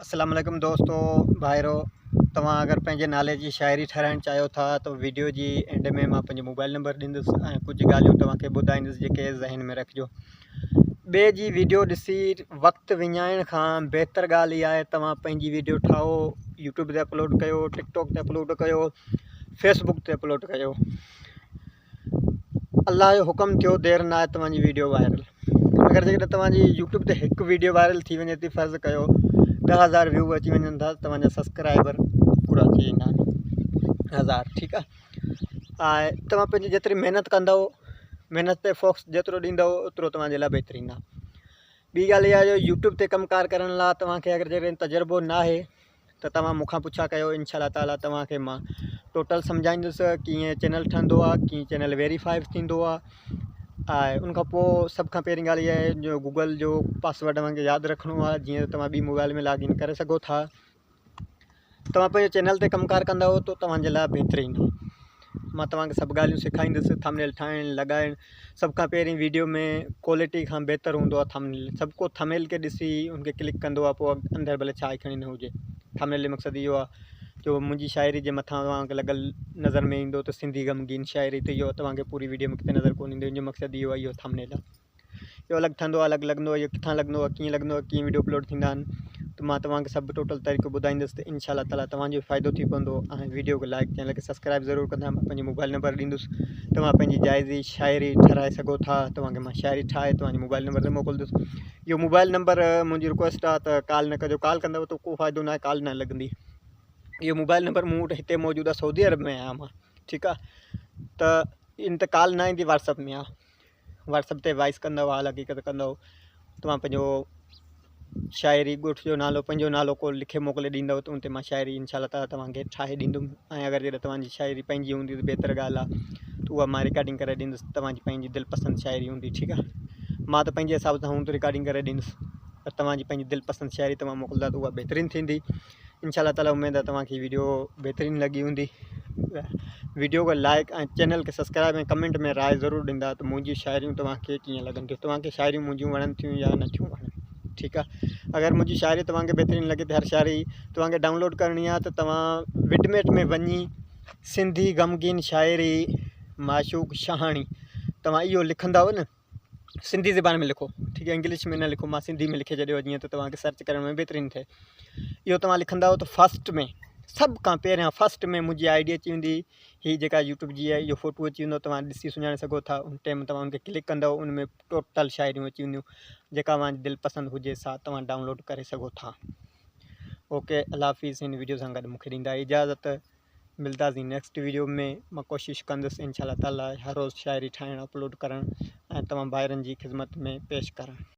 अस्सलाम वालेकुम दोस्तों भाइरो तव्हां अगर पंहिंजे नाले जी शायरी ठाहिराइणु चाहियो था तो वीडियो जी एंड में मां पंहिंजो मोबाइल नंबर ॾींदुसि ऐं कुझु ॻाल्हियूं तव्हांखे ॿुधाईंदुसि जेके ज़हन में रखिजो। ॿिए जी वीडियो ॾिसी वक़्तु विञाइण खां बहितर ॻाल्हि इहा आहे तव्हां पंहिंजी वीडियो ठाहो, यूट्यूब ते अपलोड कयो, टिकटॉक ते अपलोड कयो, फेसबुक ते अपलोड कयो। अल्लाह जो हुकुम थियो देरि न आहे तव्हांजी वीडियो वायरल। अगरि जेकॾहिं तव्हांजी यूट्यूब ते हिकु वीडियो वायरल थी वञे थी, फ़र्ज़ु कयो 10,000 व्यू अची वञनि था, तव्हांजा सब्सक्राइबर पूरा थी वेंदा आहिनि 1000। ठीकु आहे। ऐं तव्हां पंहिंजी जेतिरी महिनत कंदव, महिनत ते फोकस जेतिरो ॾींदव ओतिरो तव्हांजे लाइ बहितरीनु आहे। ॿी ॻाल्हि इहा आहे जो यूट्यूब ते कमुकारु करण लाइ तव्हांखे अगरि जेकॾहिं तजुर्बो न आहे त तव्हां मूंखां पुछा कयो, इनशा ताला तव्हांखे मां टोटल सम्झाईंदुसि कीअं चैनल ठहंदो आहे, कीअं चैनल वेरीफाई थींदो आहे। ऐं उनखां पोइ सभ खां पहिरीं ॻाल्हि इहा आहे जो गूगल जो पासवर्ड तव्हांखे यादि रखिणो आहे, जीअं तव्हां ॿी मोबाइल में लॉगिन करे सघो था। तव्हां पंहिंजे चैनल ते कमुकारु कंदव त तव्हांजे लाइ बहितरीनु आहे। मां तव्हांखे सभु ॻाल्हियूं सेखारींदुसि, थंबनेल ठाहिणु, लॻाइणु। सभ खां पहिरीं वीडियो में क्वालिटी खां बहितरु हूंदो आहे थंबनेल। सभु को थंबनेल खे ॾिसी उनखे क्लिक कंदो आहे, पोइ अंदरि भले छा खणी न हुजे। थंबनेल जो मक़सदु इहो आहे जो मुंहिंजी शाइरी जे मथां तव्हांखे लॻल नज़र में ईंदो त सिंधी ग़मगीन शाइरी, त इहो तव्हांखे पूरी वीडियो में किथे नज़र कोन ईंदो। इनजो मक़सदु इहो आहे, इहो थंबनेल आहे। इहो अलॻि ठहंदो आहे, अलॻि लॻंदो आहे, इहो किथां लॻंदो आहे, कीअं लॻंदो आहे, कीअं वीडियो अपलोड थींदा आहिनि, त मां तव्हांखे सभु टोटल तरीक़ो ॿुधाईंदुसि त इनशा ताला तव्हांजो फ़ाइदो थी पवंदो। ऐं वीडियो खे लाइक, चैनल खे सब्सक्राइब ज़रूरु कंदा। मां पंहिंजो मोबाइल नंबर ॾींदुसि, तव्हां पंहिंजी जाइज़ी शाइरी ठाराए सघो था। तव्हांखे मां शाइरी ठाहे तव्हांजे मोबाइल नंबर ते मोकिलींदुसि। इहो मोबाइल नंबर मुंहिंजी रिक्वेस्ट आहे त कॉल न कजो, कॉल कंदव त को फ़ाइदो न आहे, कॉल न लॻंदी। इहो मोबाइल नंबर मूं वटि हिते मौजूदु आहे, सऊदी अरब में आहियां मां। ठीकु आहे, त इन ते कॉल न ईंदी, व्हाट्सअप में आहे। व्हाट्सअप ते वॉइस कंदव, हाल हक़ीक़त कंदव, तव्हां पंहिंजो शाइरी, ॻोठ जो नालो, पंहिंजो नालो को लिखे मोकिले ॾींदव त उन ते मां शाइरी इनशा ताला तव्हांखे ठाहे ॾींदुमि। ऐं अगरि जॾहिं तव्हांजी शाइरी पंहिंजी हूंदी त बहितर ॻाल्हि आहे, त उहा मां रिकॉर्डिंग करे ॾींदुसि। तव्हांजी पंहिंजी दिलपसंदि शाइरी हूंदी, ठीकु आहे। मां त पंहिंजे हिसाब सां हूंदो रिकॉर्डिंग करे ॾींदुसि, पर तव्हांजी पंहिंजी दिलपसंदि शाइरी तव्हां मोकिलींदा त उहा बहितरीनु थींदी। इनशा ताला उमेदु आहे तव्हांखे वीडियो बहितरीनु लॻी हूंदी। वीडियो खे लाइक ऐं चैनल खे सब्सक्राइब ऐं कमेंट में राय ज़रूरु ॾींदा त मुंहिंजी शाइरियूं तव्हांखे कीअं लॻंदियूं, तव्हांखे शाइरियूं मुंहिंजियूं वणनि थियूं या नथियूं वणनि। ठीकु आहे। अगरि मुंहिंजी शाइरी तव्हांखे बहितरीनु लॻे त हर शाइरी तव्हांखे डाउनलोड करणी आहे त तव्हां विडमेट में वञी सिंधी ग़मगीन शाइरी माशूक़ शहाणी तव्हां इहो लिखंदव न, सिंधी ज़बान में लिखो, ठीकु आहे, इंग्लिश में न लिखो। मां सिंधी में लिखे छॾियो जीअं त तव्हांखे सर्च करण में बहितरीनु थिए। इहो तव्हां लिखंदव त फस्ट में, सभ खां पहिरियां फस्ट में मुंहिंजी आईडी अची वेंदी। हीअ जेका यूट्यूब जी आहे, इहो फ़ोटो अची वेंदो, तव्हां ॾिसी सुञाणे सघो था। उन टाइम तव्हां उनखे क्लिक कंदव, उन में टोटल शाइरियूं अची वेंदियूं, जेका तव्हांजी दिलि पसंदि हुजे सा तव्हां डाउनलोड करे सघो था। ओके, अल्लाह हाफ़िज़। हिन वीडियो सां गॾु मूंखे ॾींदा इजाज़त। मिलंदासीं नेक्स्ट वीडियो में। मां कोशिशि कंदुसि इनशा ताला हर रोज़ु शाइरी ठाहिणु, अपलोड करणु ऐं तमामु भाइरनि जी ख़िदमत में पेश करणु।